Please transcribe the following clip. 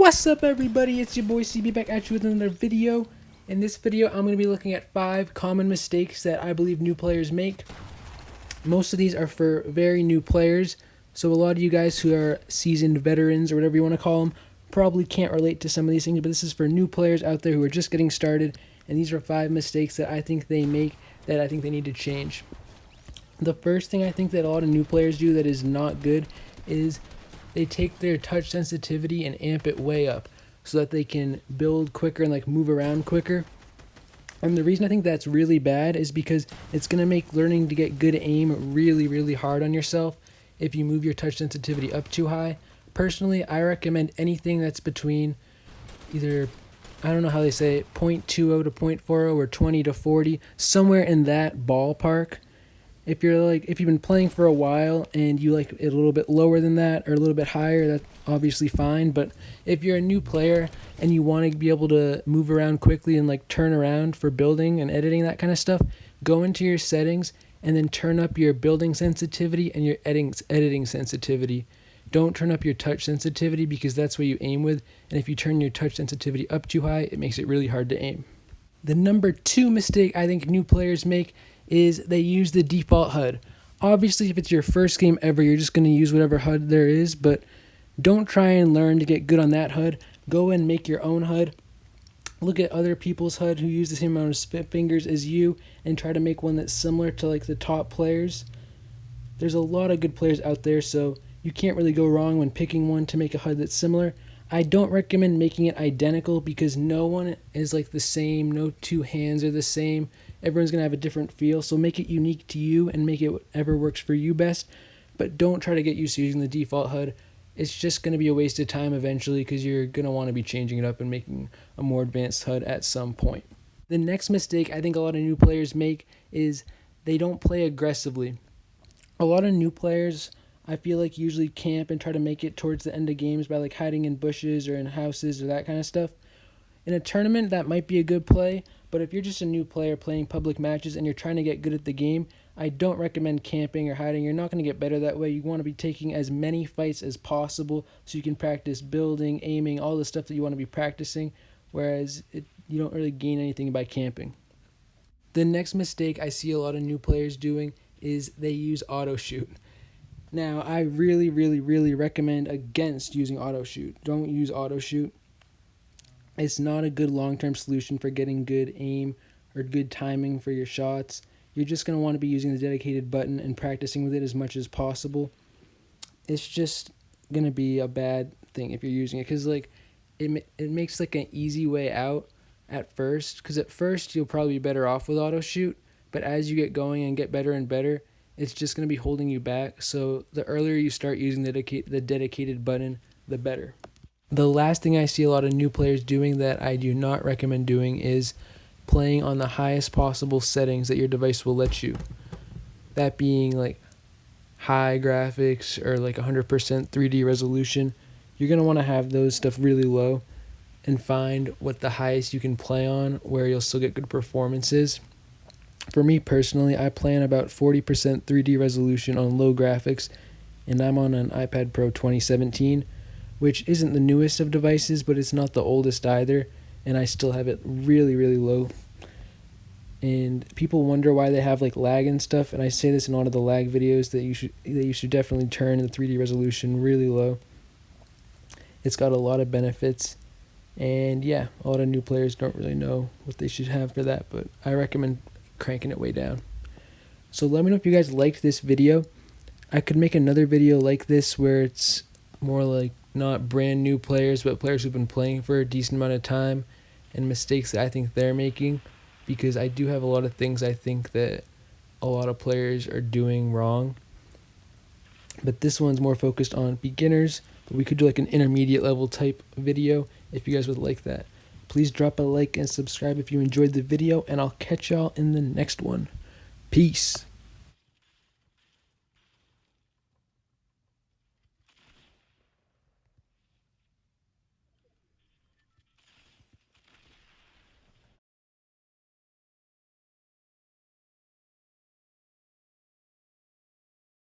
What's up, everybody? It's your boy CB back at you with another video. In this video, I'm going to be looking at 5 common mistakes that I believe new players make. Most of these are for very new players, so a lot of you guys who are seasoned veterans or whatever you want to call them probably can't relate to some of these things, but this is for new players out there who are just getting started, and these are 5 mistakes that I think they make that I think they need to change. The first thing I think that a lot of new players do that is not good is they take their touch sensitivity and amp it way up so that they can build quicker and move around quicker. And the reason I think that's really bad is because it's going to make learning to get good aim really hard on yourself if you move your touch sensitivity up too high. Personally, I recommend anything that's between either, I don't know how they say it, 0.20 to 0.40 or 20 to 40, somewhere in that ballpark. If you've been playing for a while and you like it a little bit lower than that or a little bit higher, that's obviously fine. But if you're a new player and you want to be able to move around quickly and turn around for building and editing, that kind of stuff, go into your settings and then turn up your building sensitivity and your editing sensitivity. Don't turn up your touch sensitivity because that's what you aim with. And if you turn your touch sensitivity up too high, it makes it really hard to aim. The number 2 mistake I think new players make is they use the default HUD. Obviously, if it's your first game ever, you're just going to use whatever HUD there is, but don't try and learn to get good on that HUD. Go and make your own HUD. Look at other people's HUD who use the same amount of spit fingers as you and try to make one that's similar to the top players. There's a lot of good players out there, so you can't really go wrong when picking one to make a HUD that's similar. I don't recommend making it identical because no one is the same, no two hands are the same. Everyone's going to have a different feel, so make it unique to you and make it whatever works for you best. But don't try to get used to using the default HUD. It's just going to be a waste of time eventually because you're going to want to be changing it up and making a more advanced HUD at some point. The next mistake I think a lot of new players make is they don't play aggressively. A lot of new players, I feel usually camp and try to make it towards the end of games by hiding in bushes or in houses or that kind of stuff. In a tournament, that might be a good play, but if you're just a new player playing public matches and you're trying to get good at the game, I don't recommend camping or hiding. You're not going to get better that way. You want to be taking as many fights as possible so you can practice building, aiming, all the stuff that you want to be practicing, whereas you don't really gain anything by camping. The next mistake I see a lot of new players doing is they use auto shoot. Now, I really recommend against using auto shoot. Don't use auto shoot. It's not a good long-term solution for getting good aim or good timing for your shots. You're just going to want to be using the dedicated button and practicing with it as much as possible. It's just going to be a bad thing if you're using it because it makes an easy way out at first, because at first you'll probably be better off with auto shoot, but as you get going and get better and better, it's just going to be holding you back. So the earlier you start using the dedicated button, the better. The last thing I see a lot of new players doing that I do not recommend doing is playing on the highest possible settings that your device will let you. That being high graphics or 100% 3D resolution. You're going to want to have those stuff really low and find what the highest you can play on where you'll still get good performances. For me personally, I play on about 40% 3D resolution on low graphics, and I'm on an iPad Pro 2017, which isn't the newest of devices, but it's not the oldest either, and I still have it really low. And people wonder why they have lag and stuff, and I say this in one of the lag videos that you should definitely turn the 3D resolution really low. It's got a lot of benefits, and yeah, a lot of new players don't really know what they should have for that, but I recommend cranking it way down. So let me know if you guys liked this video. I could make another video like this where it's more not brand new players, but players who've been playing for a decent amount of time and mistakes that I think they're making, because I do have a lot of things I think that a lot of players are doing wrong. But this one's more focused on beginners, but we could do an intermediate level type video if you guys would like that. Please drop a like and subscribe if you enjoyed the video, and I'll catch y'all in the next one. Peace.